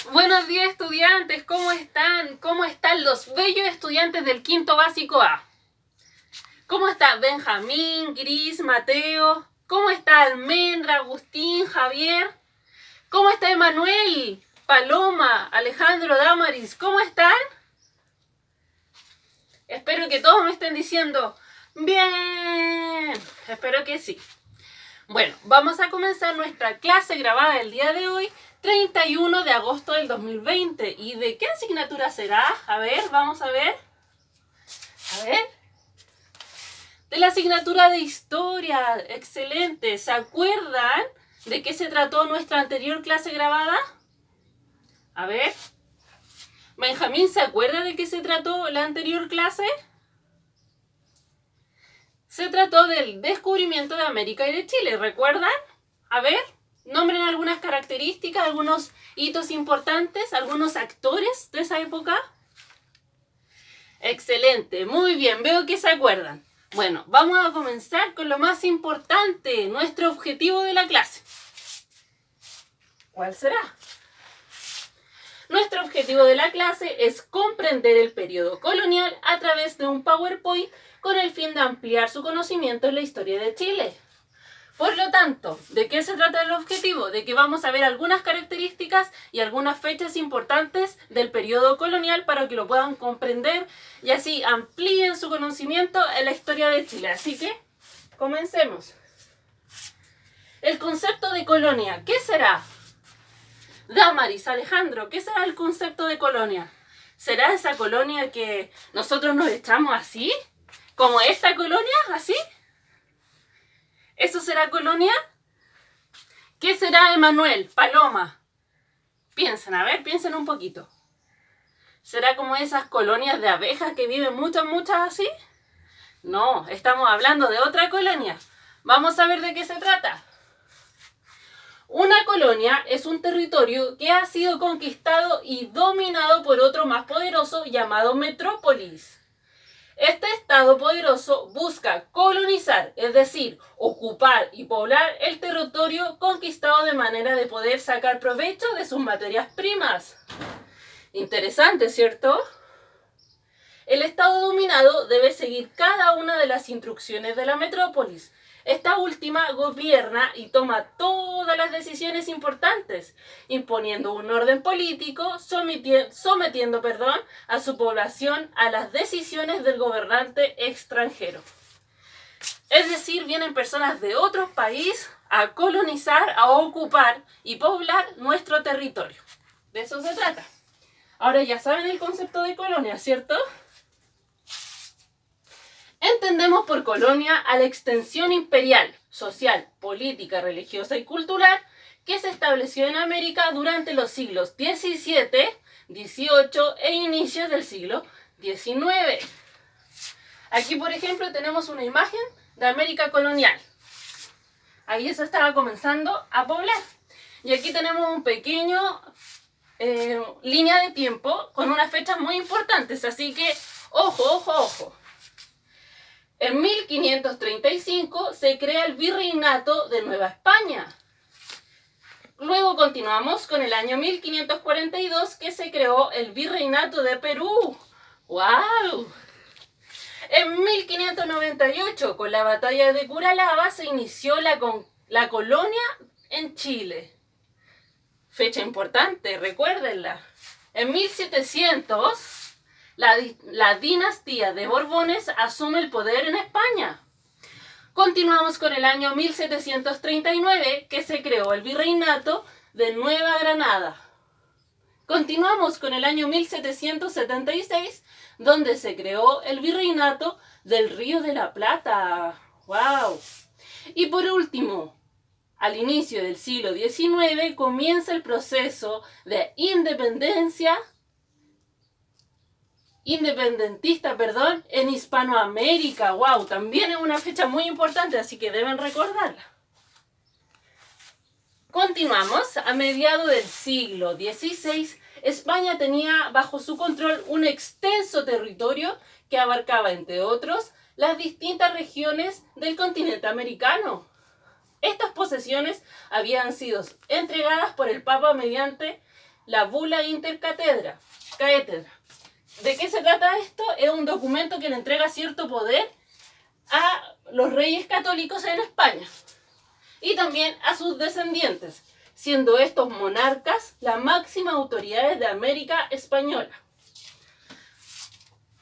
Buenos días, estudiantes, ¿cómo están? ¿Cómo están los bellos estudiantes del quinto básico A? ¿Cómo está Benjamín, Gris, Mateo? ¿Cómo está Almendra, Agustín, Javier? ¿Cómo está Emanuel, Paloma, Alejandro, Damaris? ¿Cómo están? Espero que todos me estén diciendo bien. Espero que sí. Bueno, vamos a comenzar nuestra clase grabada el día de hoy, 31 de agosto del 2020. ¿Y de qué asignatura será? A ver, vamos a ver. A ver. De la asignatura de historia. Excelente. ¿Se acuerdan de qué se trató nuestra anterior clase grabada? A ver. Benjamín, ¿se acuerda de qué se trató la anterior clase? Se trató del descubrimiento de América y de Chile, ¿recuerdan? A ver, nombren algunas características, algunos hitos importantes, algunos actores de esa época. Excelente, muy bien, veo que se acuerdan. Bueno, vamos a comenzar con lo más importante, nuestro objetivo de la clase. ¿Cuál será? Nuestro objetivo de la clase es comprender el periodo colonial a través de un PowerPoint con el fin de ampliar su conocimiento en la historia de Chile. Por lo tanto, ¿de qué se trata el objetivo? De que vamos a ver algunas características y algunas fechas importantes del periodo colonial para que lo puedan comprender y así amplíen su conocimiento en la historia de Chile. Así que, comencemos. El concepto de colonia, ¿qué será? Damaris, Alejandro, ¿qué será el concepto de colonia? ¿Será esa colonia que nosotros nos echamos así? ¿Como esta colonia? ¿Así? ¿Eso será colonia? ¿Qué será Emanuel? Paloma. Piensen, a ver, piensen un poquito. ¿Será como esas colonias de abejas que viven muchas así? No, estamos hablando de otra colonia. Vamos a ver de qué se trata. Una colonia es un territorio que ha sido conquistado y dominado por otro más poderoso llamado metrópolis. Este estado poderoso busca colonizar, es decir, ocupar y poblar el territorio conquistado de manera de poder sacar provecho de sus materias primas. Interesante, ¿cierto? El estado dominado debe seguir cada una de las instrucciones de la metrópolis. Esta última gobierna y toma todas las decisiones importantes, imponiendo un orden político, sometiendo a su población a las decisiones del gobernante extranjero. Es decir, vienen personas de otros países a colonizar, a ocupar y poblar nuestro territorio. De eso se trata. Ahora ya saben el concepto de colonia, ¿cierto? Entendemos por colonia a la extensión imperial, social, política, religiosa y cultural que se estableció en América durante los siglos XVII, XVIII e inicios del siglo XIX. Aquí, por ejemplo, tenemos una imagen de América colonial. Ahí se estaba comenzando a poblar. Y aquí tenemos un pequeño línea de tiempo con unas fechas muy importantes. Así que, ojo. En 1535 se crea el Virreinato de Nueva España. Luego continuamos con el año 1542 que se creó el Virreinato de Perú. ¡Wow! En 1598, con la batalla de Curalaba, se inició la colonia en Chile. Fecha importante, recuérdenla. En 1700... La dinastía de Borbones asume el poder en España. Continuamos con el año 1739, que se creó el Virreinato de Nueva Granada. Continuamos con el año 1776, donde se creó el Virreinato del Río de la Plata. ¡Wow! Y por último, al inicio del siglo XIX comienza el proceso de independentista, en Hispanoamérica. ¡Wow! También es una fecha muy importante, así que deben recordarla. Continuamos. A mediados del siglo XVI, España tenía bajo su control un extenso territorio que abarcaba, entre otros, las distintas regiones del continente americano. Estas posesiones habían sido entregadas por el Papa mediante la Bula Intercátedra. ¿De qué se trata esto? Es un documento que le entrega cierto poder a los reyes católicos en España y también a sus descendientes, siendo estos monarcas las máximas autoridades de América Española.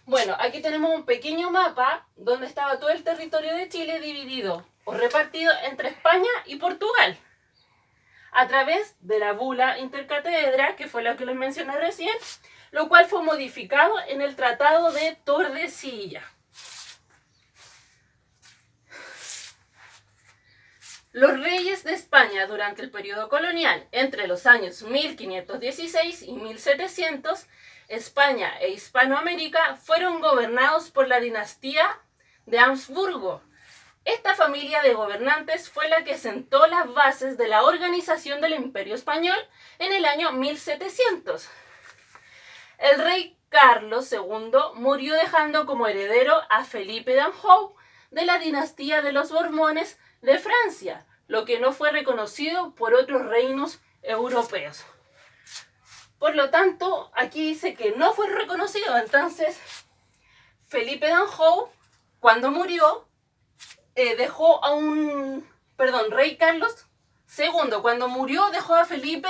Bueno, aquí tenemos un pequeño mapa donde estaba todo el territorio de Chile dividido o repartido entre España y Portugal, a través de la Bula Intercátedra, que fue la que les mencioné recién, lo cual fue modificado en el Tratado de Tordesillas. Los reyes de España durante el periodo colonial, entre los años 1516 y 1700, España e Hispanoamérica fueron gobernados por la dinastía de Habsburgo. Esta familia de gobernantes fue la que sentó las bases de la organización del Imperio Español en el año 1700. El rey Carlos II murió dejando como heredero a Felipe d'Anjou de la dinastía de los Borbones de Francia, lo que no fue reconocido por otros reinos europeos. Por lo tanto, aquí dice que no fue reconocido. Entonces, Felipe d'Anjou, cuando murió, dejó a rey Carlos II, cuando murió, dejó a Felipe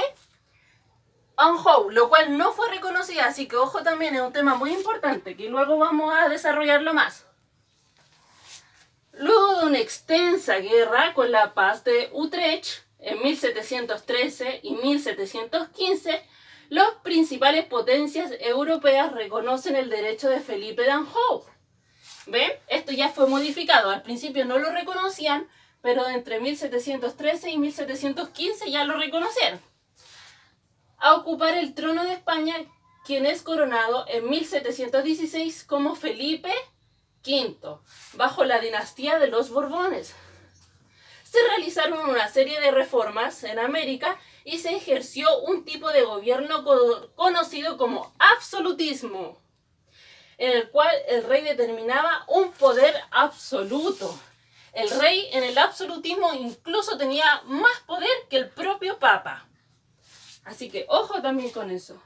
d'Anjou, lo cual no fue reconocido. Así que, ojo, también es un tema muy importante que luego vamos a desarrollarlo más. Luego de una extensa guerra con la paz de Utrecht en 1713 y 1715, las principales potencias europeas reconocen el derecho de Felipe d'Anjou. ¿Ven? Esto ya fue modificado. Al principio no lo reconocían, pero entre 1713 y 1715 ya lo reconocieron. A ocupar el trono de España, quien es coronado en 1716 como Felipe V, bajo la dinastía de los Borbones. Se realizaron una serie de reformas en América y se ejerció un tipo de gobierno conocido como absolutismo, en el cual el rey determinaba un poder absoluto. El rey en el absolutismo incluso tenía más poder que el propio Papa. Así que ojo también con eso.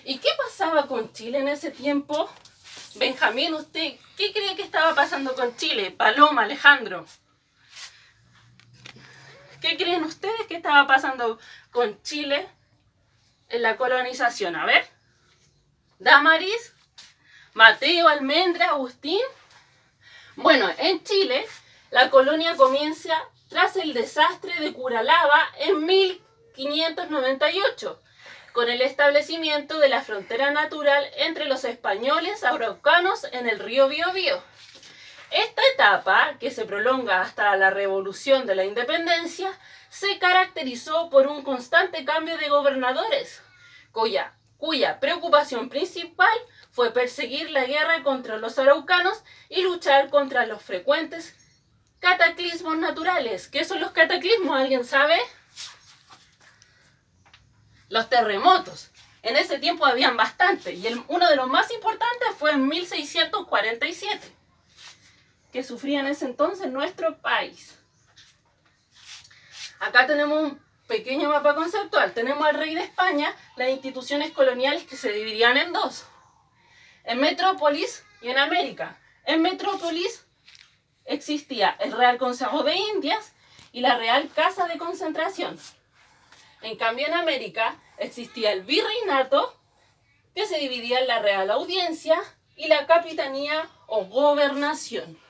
¿Y qué pasaba con Chile en ese tiempo? Benjamín, ¿usted qué cree que estaba pasando con Chile? Paloma, Alejandro. ¿Qué creen ustedes que estaba pasando con Chile en la colonización? A ver. Damaris, Mateo, Almendra, Agustín. Bueno, en Chile la colonia comienza tras el desastre de Curalaba en 1598, con el establecimiento de la frontera natural entre los españoles araucanos en el río Biobío. Esta etapa, que se prolonga hasta la Revolución de la Independencia, se caracterizó por un constante cambio de gobernadores, cuya preocupación principal fue perseguir la guerra contra los araucanos y luchar contra los frecuentes cataclismos naturales. ¿Qué son los cataclismos? ¿Alguien sabe? Los terremotos. En ese tiempo habían bastantes y uno de los más importantes fue en 1647, que sufría en ese entonces nuestro país. Acá tenemos un pequeño mapa conceptual. Tenemos al rey de España, las instituciones coloniales que se dividían en dos: en Metrópolis y en América. En Metrópolis existía el Real Consejo de Indias y la Real Casa de Concentración. En cambio, en América existía el virreinato, que se dividía en la Real Audiencia y la Capitanía o Gobernación.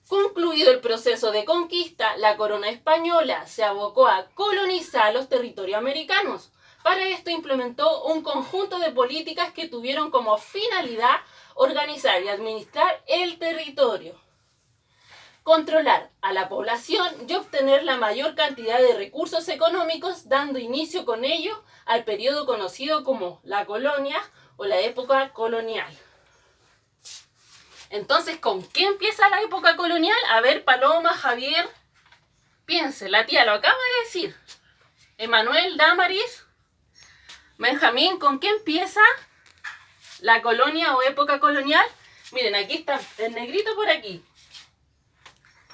Concluido el proceso de conquista, la corona española se abocó a colonizar los territorios americanos. Para esto implementó un conjunto de políticas que tuvieron como finalidad organizar y administrar el territorio, controlar a la población y obtener la mayor cantidad de recursos económicos, dando inicio con ello al periodo conocido como la colonia o la época colonial. Entonces, ¿con qué empieza la época colonial? A ver, Paloma, Javier, piense, la tía lo acaba de decir. Emanuel, Damaris, Benjamín, ¿con qué empieza la colonia o época colonial? Miren, aquí está el negrito por aquí.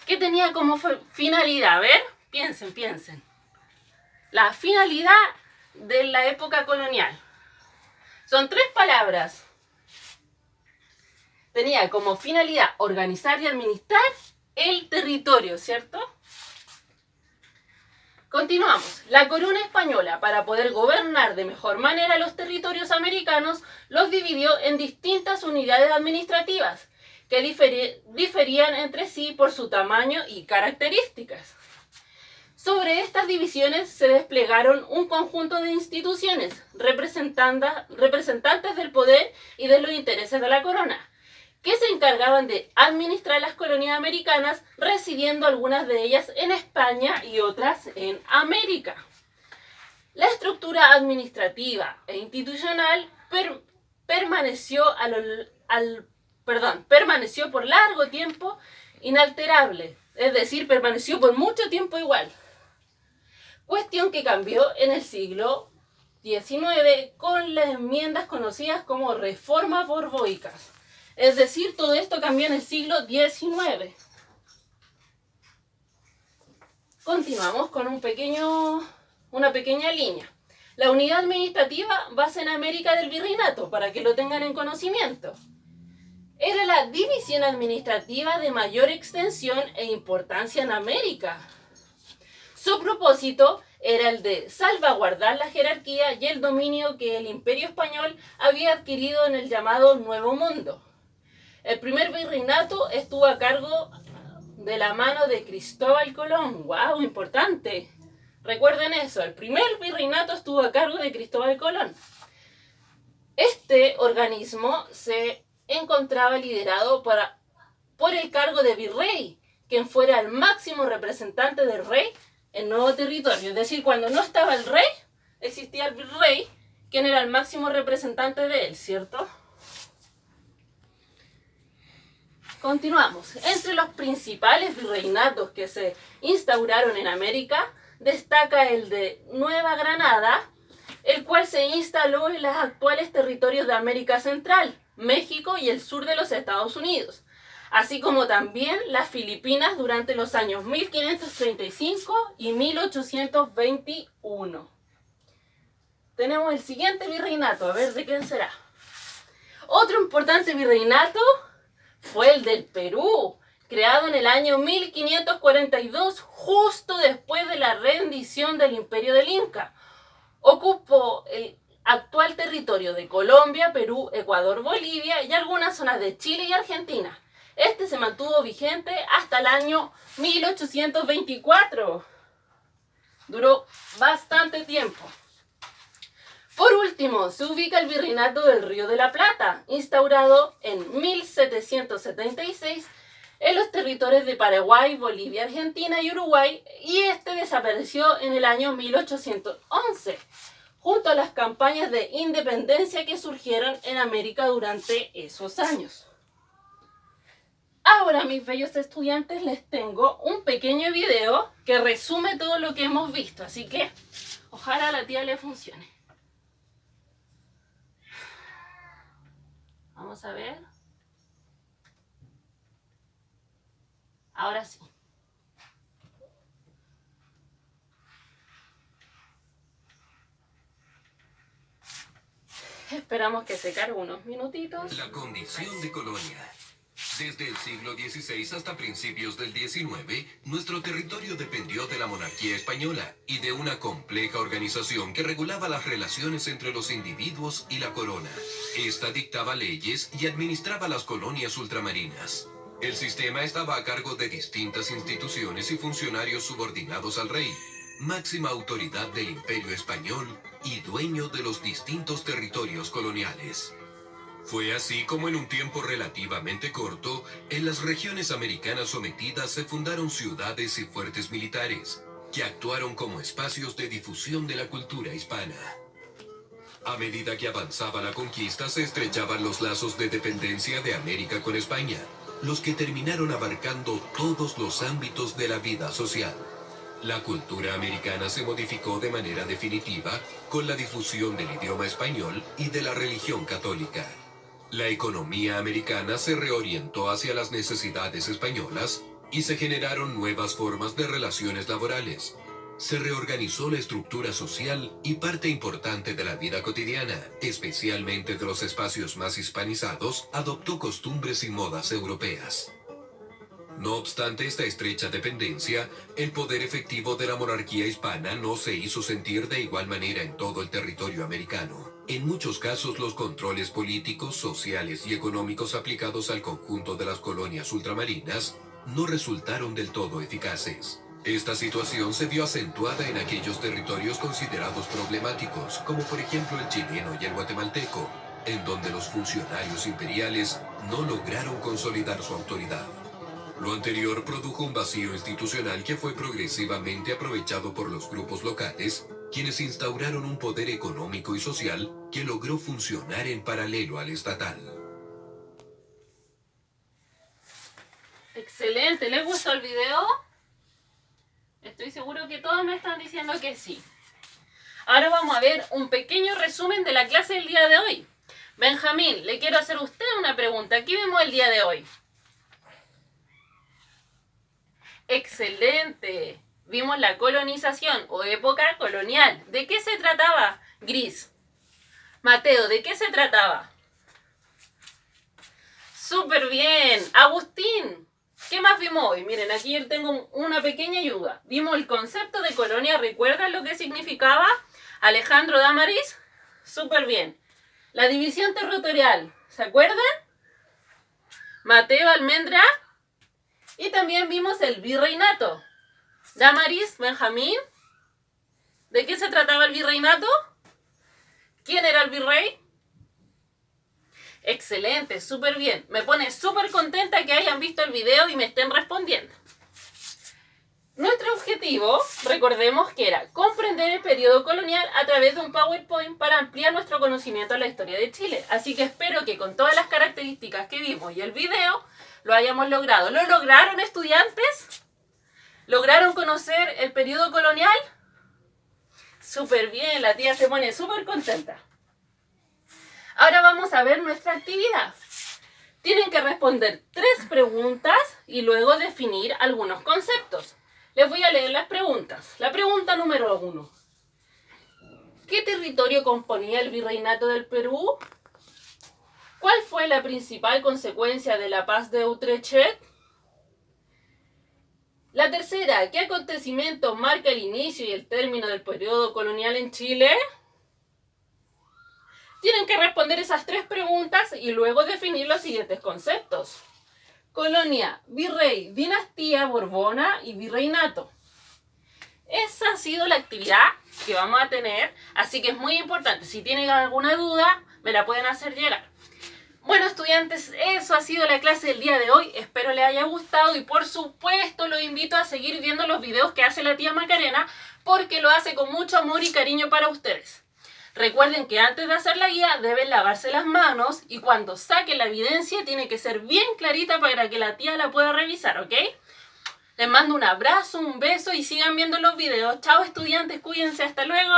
¿Qué tenía como finalidad? A ver, piensen. La finalidad de la época colonial. Son 3 palabras. Tenía como finalidad organizar y administrar el territorio, ¿cierto? Continuamos. La corona española, para poder gobernar de mejor manera los territorios americanos, los dividió en distintas unidades administrativas que diferían entre sí por su tamaño y características. Sobre estas divisiones se desplegaron un conjunto de instituciones representantes del poder y de los intereses de la corona, que se encargaban de administrar las colonias americanas, residiendo algunas de ellas en España y otras en América. La estructura administrativa e institucional permaneció por largo tiempo inalterable, es decir, permaneció por mucho tiempo igual. Cuestión que cambió en el siglo XIX con las enmiendas conocidas como reformas borboicas. Es decir, todo esto cambió en el siglo XIX. Continuamos con una pequeña línea. La unidad administrativa basa en América del Virreinato, para que lo tengan en conocimiento. Era la división administrativa de mayor extensión e importancia en América. Su propósito era el de salvaguardar la jerarquía y el dominio que el Imperio Español había adquirido en el llamado Nuevo Mundo. El primer virreinato estuvo a cargo de la mano de Cristóbal Colón. ¡Wow! Importante. Recuerden eso, el primer virreinato estuvo a cargo de Cristóbal Colón. Este organismo se encontraba liderado por el cargo de virrey, quien fuera el máximo representante del rey en nuevo territorio. Es decir, cuando no estaba el rey, existía el virrey, quien era el máximo representante de él, ¿cierto? Continuamos. Entre los principales virreinatos que se instauraron en América, destaca el de Nueva Granada, el cual se instaló en los actuales territorios de América Central, México y el sur de los Estados Unidos, así como también las Filipinas durante los años 1535 y 1821. Tenemos el siguiente virreinato, a ver de quién será. Otro importante virreinato fue el del Perú, creado en el año 1542, justo después de la rendición del Imperio del Inca. Ocupó el actual territorio de Colombia, Perú, Ecuador, Bolivia y algunas zonas de Chile y Argentina. Este se mantuvo vigente hasta el año 1824. Duró bastante tiempo. Por último, se ubica el Virreinato del Río de la Plata, instaurado en 1776 en los territorios de Paraguay, Bolivia, Argentina y Uruguay, y este desapareció en el año 1811, junto a las campañas de independencia que surgieron en América durante esos años. Ahora, mis bellos estudiantes, les tengo un pequeño video que resume todo lo que hemos visto, así que ojalá a la tía le funcione. Vamos a ver. Ahora sí. Esperamos que se cargue unos minutitos. La condición de colonia. Desde el siglo XVI hasta principios del XIX, nuestro territorio dependió de la monarquía española y de una compleja organización que regulaba las relaciones entre los individuos y la corona. Esta dictaba leyes y administraba las colonias ultramarinas. El sistema estaba a cargo de distintas instituciones y funcionarios subordinados al rey, máxima autoridad del Imperio Español y dueño de los distintos territorios coloniales. Fue así como en un tiempo relativamente corto, en las regiones americanas sometidas se fundaron ciudades y fuertes militares, que actuaron como espacios de difusión de la cultura hispana. A medida que avanzaba la conquista, se estrechaban los lazos de dependencia de América con España, los que terminaron abarcando todos los ámbitos de la vida social. La cultura americana se modificó de manera definitiva con la difusión del idioma español y de la religión católica. La economía americana se reorientó hacia las necesidades españolas y se generaron nuevas formas de relaciones laborales. Se reorganizó la estructura social y parte importante de la vida cotidiana, especialmente de los espacios más hispanizados, adoptó costumbres y modas europeas. No obstante esta estrecha dependencia, el poder efectivo de la monarquía hispana no se hizo sentir de igual manera en todo el territorio americano. En muchos casos los controles políticos, sociales y económicos aplicados al conjunto de las colonias ultramarinas no resultaron del todo eficaces. Esta situación se vio acentuada en aquellos territorios considerados problemáticos, como por ejemplo el chileno y el guatemalteco, en donde los funcionarios imperiales no lograron consolidar su autoridad. Lo anterior produjo un vacío institucional que fue progresivamente aprovechado por los grupos locales, quienes instauraron un poder económico y social que logró funcionar en paralelo al estatal. Excelente, ¿les gustó el video? Estoy seguro que todos me están diciendo que sí. Ahora vamos a ver un pequeño resumen de la clase del día de hoy. Benjamín, le quiero hacer a usted una pregunta. ¿Qué vimos el día de hoy? Excelente. Vimos la colonización o época colonial. ¿De qué se trataba, Gris? Mateo, ¿de qué se trataba? Súper bien. Agustín, ¿qué más vimos hoy? Miren, aquí tengo una pequeña ayuda. Vimos el concepto de colonia. ¿Recuerdan lo que significaba? Alejandro Damaris. Súper bien. La división territorial. ¿Se acuerdan? Mateo Almendra. Y también vimos el virreinato. Damaris, Benjamín. ¿De qué se trataba el virreinato? ¿Quién era el virrey? Excelente, súper bien. Me pone súper contenta que hayan visto el video y me estén respondiendo. Nuestro objetivo, recordemos que era comprender el periodo colonial a través de un PowerPoint para ampliar nuestro conocimiento de la historia de Chile. Así que espero que con todas las características que vimos y el video, lo hayamos logrado. ¿Lo lograron, estudiantes? ¿Lograron conocer el periodo colonial? Súper bien, la tía se pone súper contenta. Ahora vamos a ver nuestra actividad. Tienen que responder 3 preguntas y luego definir algunos conceptos. Les voy a leer las preguntas. La pregunta número 1. ¿Qué territorio componía el virreinato del Perú? ¿Cuál fue la principal consecuencia de la paz de Utrecht? La tercera, ¿qué acontecimiento marca el inicio y el término del periodo colonial en Chile? Tienen que responder esas 3 preguntas y luego definir los siguientes conceptos. Colonia, virrey, dinastía, borbona y virreinato. Esa ha sido la actividad que vamos a tener, así que es muy importante. Si tienen alguna duda, me la pueden hacer llegar. Bueno, estudiantes, eso ha sido la clase del día de hoy. Espero les haya gustado y por supuesto los invito a seguir viendo los videos que hace la tía Macarena porque lo hace con mucho amor y cariño para ustedes. Recuerden que antes de hacer la guía deben lavarse las manos y cuando saquen la evidencia tiene que ser bien clarita para que la tía la pueda revisar, ¿ok? Les mando un abrazo, un beso y sigan viendo los videos. Chao estudiantes, cuídense, hasta luego.